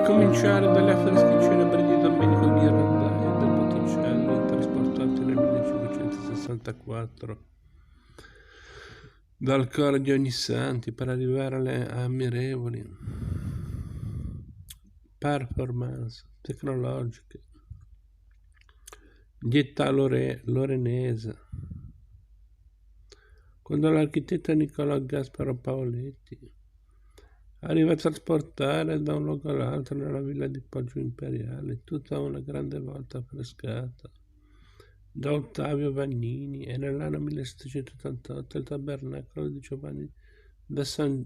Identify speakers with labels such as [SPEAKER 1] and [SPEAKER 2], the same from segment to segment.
[SPEAKER 1] cominciare dalle affresche celebri di Domenico Ghirlandaio e del Botticelli, trasportati nel 1564 dal coro di Ognissanti per arrivare alle ammirevoli performance tecnologiche di età lorenese, quando l'architetto Niccolò Gasparo Paoletti arriva a trasportare da un luogo all'altro nella villa di Poggio Imperiale tutta una grande volta affrescata da Ottavio Vagnini, e nell'anno 1788 il tabernacolo di Giovanni da San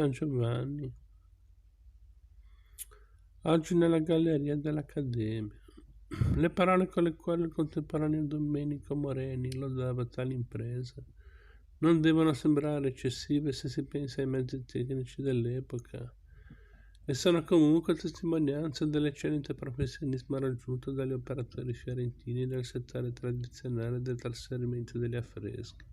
[SPEAKER 1] Giovanni, oggi nella galleria dell'Accademia. Le parole con le quali il contemporaneo Domenico Moreni lodava tali imprese non devono sembrare eccessive se si pensa ai mezzi tecnici dell'epoca, e sono comunque testimonianza dell'eccellente professionismo raggiunto dagli operatori fiorentini nel settore tradizionale del trasferimento degli affreschi.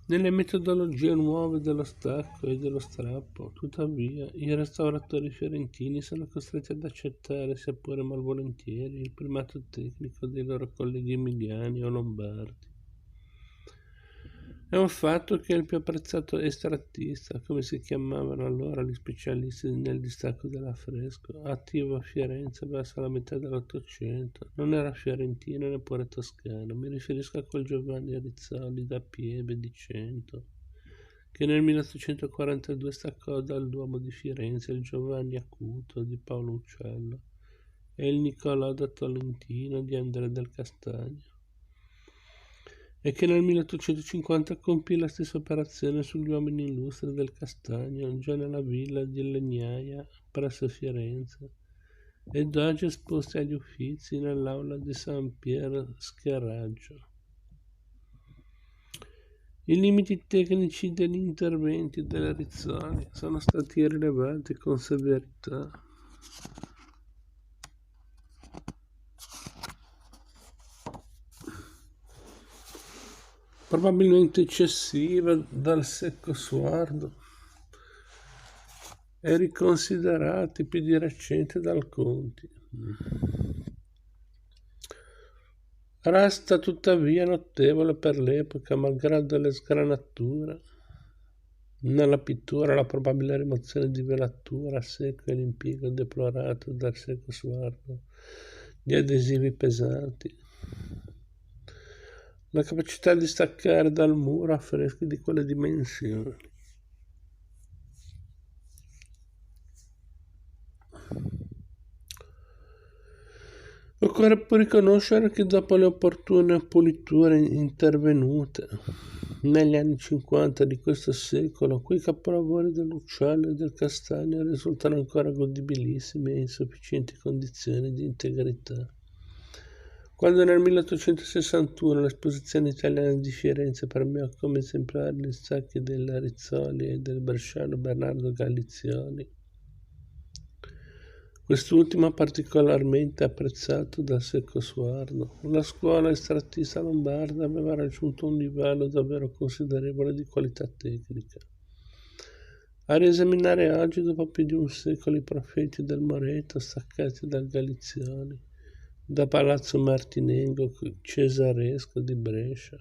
[SPEAKER 1] Nelle metodologie nuove dello stacco e dello strappo, tuttavia, i restauratori fiorentini sono costretti ad accettare, sia pure malvolentieri, il primato tecnico dei loro colleghi emiliani o lombardi. È un fatto che il più apprezzato estrattista, come si chiamavano allora gli specialisti nel distacco dell'affresco, attivo a Firenze verso la metà dell'Ottocento, non era fiorentino neppure toscano. Mi riferisco a quel Giovanni Rizzoli da Pieve di Cento, che nel 1842 staccò dal Duomo di Firenze il Giovanni Acuto di Paolo Uccello e il Niccolò da Tolentino di Andrea del Castagno, e che nel 1850 compì la stessa operazione sugli uomini illustri del Castagno, già nella villa di Legnaia presso Firenze, ed oggi esposti agli Uffizi nell'aula di San Pier Schieraggio. I limiti tecnici degli interventi delle Rizzoli sono stati rilevati con severità. Probabilmente eccessiva dal secco Suardo e riconsiderati più di recente dal Conti. Resta tuttavia notevole per l'epoca, malgrado le sgranature nella pittura, la probabile rimozione di velatura a secco e l'impiego deplorato dal secco Suardo di adesivi pesanti. La capacità di staccare dal muro affreschi di quelle dimensioni. Occorre poi riconoscere che dopo le opportune puliture intervenute negli anni 50 di questo secolo, quei capolavori dell'Uccello e del Castagno risultano ancora godibilissimi e in sufficienti condizioni di integrità. Quando nel 1861 l'esposizione italiana di Firenze premiò come esemplari gli stacchi della Rizzoli e del bresciano Bernardo Gallizioli, quest'ultimo particolarmente apprezzato dal secco Suardo, la scuola estrattista lombarda aveva raggiunto un livello davvero considerevole di qualità tecnica. A riesaminare oggi, dopo più di un secolo, i profeti del Moreto staccati dal Gallizioli, da Palazzo Martinengo Cesaresco di Brescia,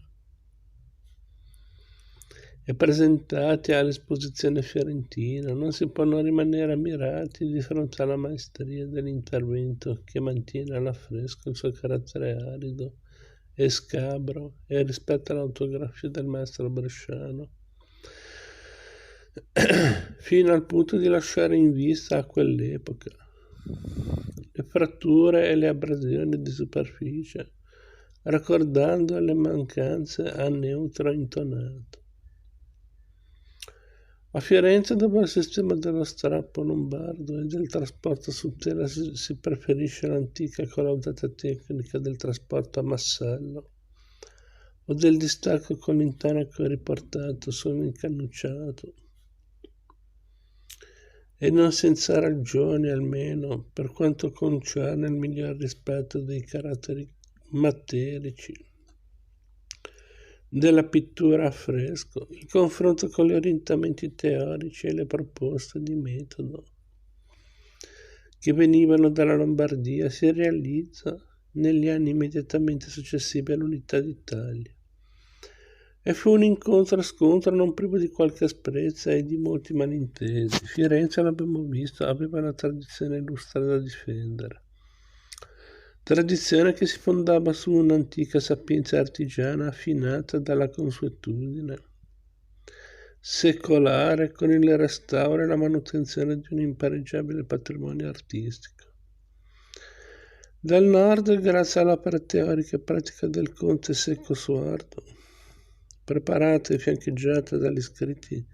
[SPEAKER 1] e presentati all'esposizione fiorentina, non si può non rimanere ammirati di fronte alla maestria dell'intervento che mantiene all'affresco il suo carattere arido e scabro, e rispetto all'autografia del maestro bresciano, fino al punto di lasciare in vista a quell'epoca le fratture e le abrasioni di superficie, raccordando le mancanze a neutro intonato. A Firenze, dopo il sistema dello strappo lombardo e del trasporto su tela, si preferisce l'antica collaudata tecnica del trasporto a massello o del distacco con l'intonaco riportato solo incannucciato, e non senza ragione, almeno per quanto concerne il miglior rispetto dei caratteri materici della pittura a fresco, il confronto con gli orientamenti teorici e le proposte di metodo che venivano dalla Lombardia si realizza negli anni immediatamente successivi all'Unità d'Italia. E fu un incontro-scontro non privo di qualche asprezza e di molti malintesi. Firenze, l'abbiamo visto, aveva una tradizione illustre da difendere. Tradizione che si fondava su un'antica sapienza artigiana affinata dalla consuetudine secolare con il restauro e la manutenzione di un impareggiabile patrimonio artistico. Dal nord, grazie all'opera teorica e pratica del conte Secco Suardo, preparata e fiancheggiata dagli scritti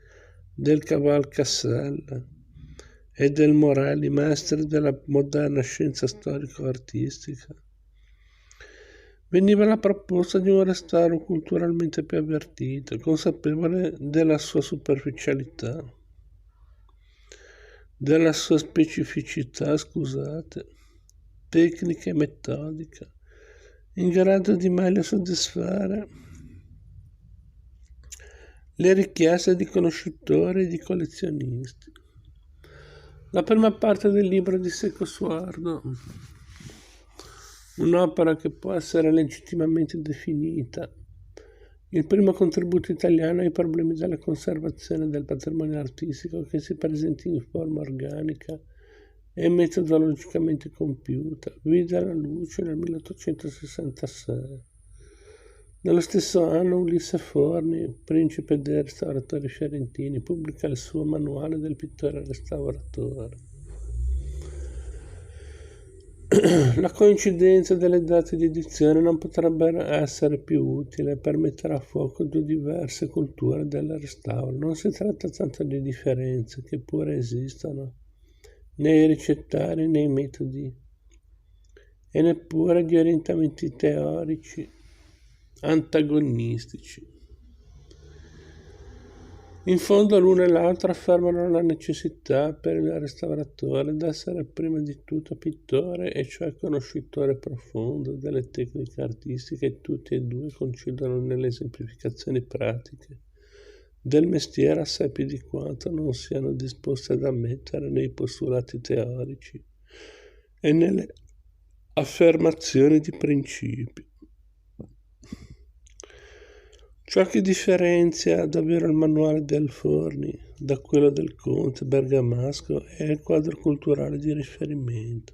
[SPEAKER 1] del Cavalcassella e del Morelli, maestri della moderna scienza storico-artistica, veniva la proposta di un restauro culturalmente più avvertito, consapevole della sua superficialità, della sua specificità, tecnica e metodica, in grado di meglio soddisfare le richieste di conoscitori e di collezionisti. La prima parte del libro di Secco Suardo, un'opera che può essere legittimamente definita il primo contributo italiano ai problemi della conservazione del patrimonio artistico che si presenti in forma organica e metodologicamente compiuta, vide la luce nel 1866. Nello stesso anno Ulisse Forni, principe dei restauratori fiorentini, pubblica il suo manuale del pittore restauratore. La coincidenza delle date di edizione non potrebbe essere più utile per mettere a fuoco due diverse culture del restauro. Non si tratta tanto di differenze, che pure esistono, nei ricettari, nei metodi, e neppure di orientamenti teorici antagonistici. In fondo l'uno e l'altro affermano la necessità per il restauratore d'essere prima di tutto pittore, e cioè conoscitore profondo delle tecniche artistiche, e tutti e due coincidono nelle esemplificazioni pratiche del mestiere assai più di quanto non siano disposti ad ammettere nei postulati teorici e nelle affermazioni di principi. Ciò che differenzia davvero il manuale del Forni da quello del conte bergamasco è il quadro culturale di riferimento.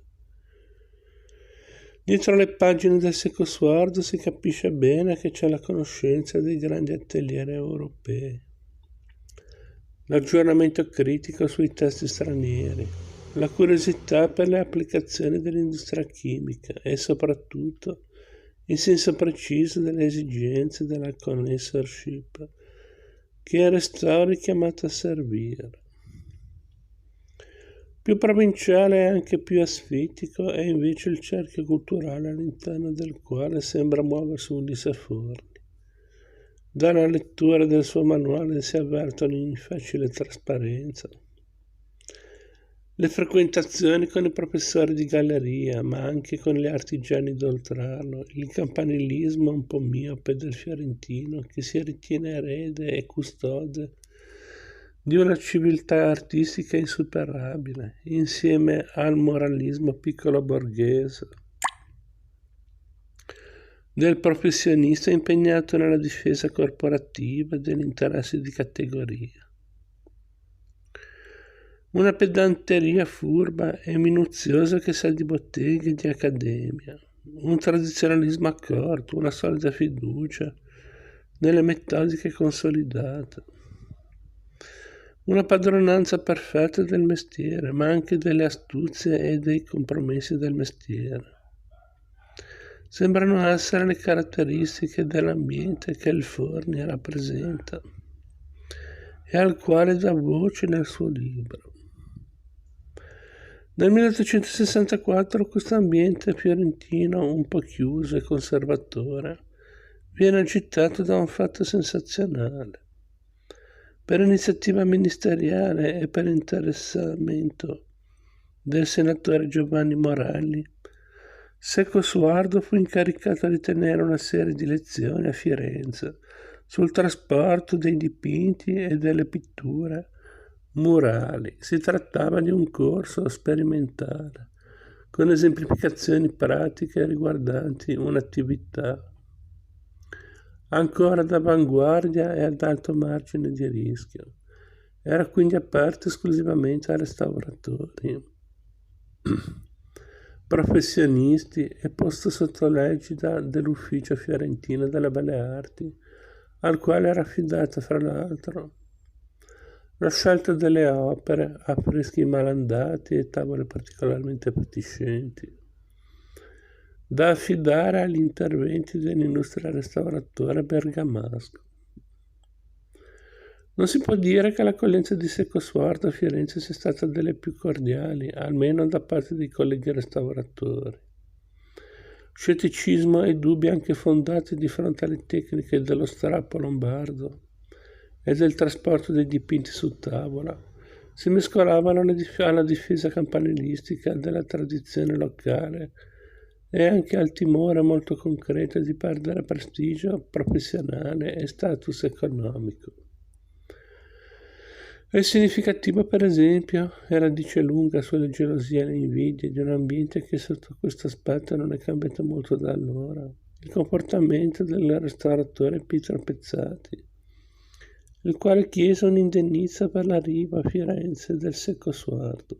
[SPEAKER 1] Dietro le pagine del Secco Suardo si capisce bene che c'è la conoscenza dei grandi atelier europei, l'aggiornamento critico sui testi stranieri, la curiosità per le applicazioni dell'industria chimica e soprattutto il senso preciso delle esigenze della connoisseurship che il restauro è chiamato a servire. Più provinciale e anche più asfittico è invece il cerchio culturale all'interno del quale sembra muoversi Ulisse Forni. Dalla lettura del suo manuale si avvertono in facile trasparenza le frequentazioni con i professori di galleria, ma anche con gli artigiani d'Oltrarno, il campanilismo un po' miope del fiorentino che si ritiene erede e custode di una civiltà artistica insuperabile, insieme al moralismo piccolo borghese del professionista impegnato nella difesa corporativa degli interessi di categoria. Una pedanteria furba e minuziosa che sa di botteghe e di accademia, un tradizionalismo accorto, una solida fiducia nelle metodiche consolidate, una padronanza perfetta del mestiere, ma anche delle astuzie e dei compromessi del mestiere. Sembrano essere le caratteristiche dell'ambiente che il Forni rappresenta e al quale dà voce nel suo libro. Nel 1864 questo ambiente fiorentino un po' chiuso e conservatore viene agitato da un fatto sensazionale. Per iniziativa ministeriale e per interessamento del senatore Giovanni Morelli, Secco Suardo fu incaricato di tenere una serie di lezioni a Firenze sul trasporto dei dipinti e delle pitture Murali. Si trattava di un corso sperimentale, con esemplificazioni pratiche riguardanti un'attività ancora d'avanguardia e ad alto margine di rischio. Era quindi aperto esclusivamente a restauratori, professionisti e posto sotto l'egida dell'Ufficio Fiorentino delle Belle Arti, al quale era affidata, fra l'altro, la scelta delle opere, affreschi malandati e tavole particolarmente appetiscenti, da affidare agli interventi dell'industria restauratore bergamasco. Non si può dire che l'accoglienza di Secco Suardo a Firenze sia stata delle più cordiali, almeno da parte dei colleghi restauratori. Scetticismo e dubbi anche fondati di fronte alle tecniche dello strappo lombardo e del trasporto dei dipinti su tavola si mescolavano alla difesa campanilistica della tradizione locale e anche al timore molto concreto di perdere prestigio professionale e status economico. È significativo, per esempio, e la dice lunga sulle gelosie e le invidie di un ambiente che sotto questo aspetto non è cambiato molto da allora, il comportamento del restauratore Pietro Pezzati, il quale chiese un indennizzo per l'arrivo a Firenze del Secco Suardo.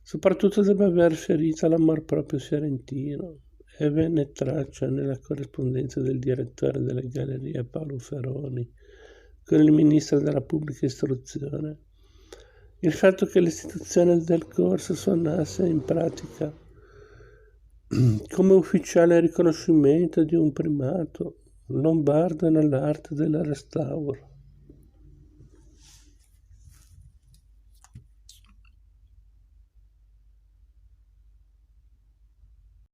[SPEAKER 1] Soprattutto deve aver ferito l'amor proprio fiorentino, e venne traccia nella corrispondenza del direttore delle gallerie Paolo Feroni con il ministro della pubblica istruzione, il fatto che l'istituzione del corso suonasse in pratica come ufficiale riconoscimento di un primato lombardo nell'arte del restauro.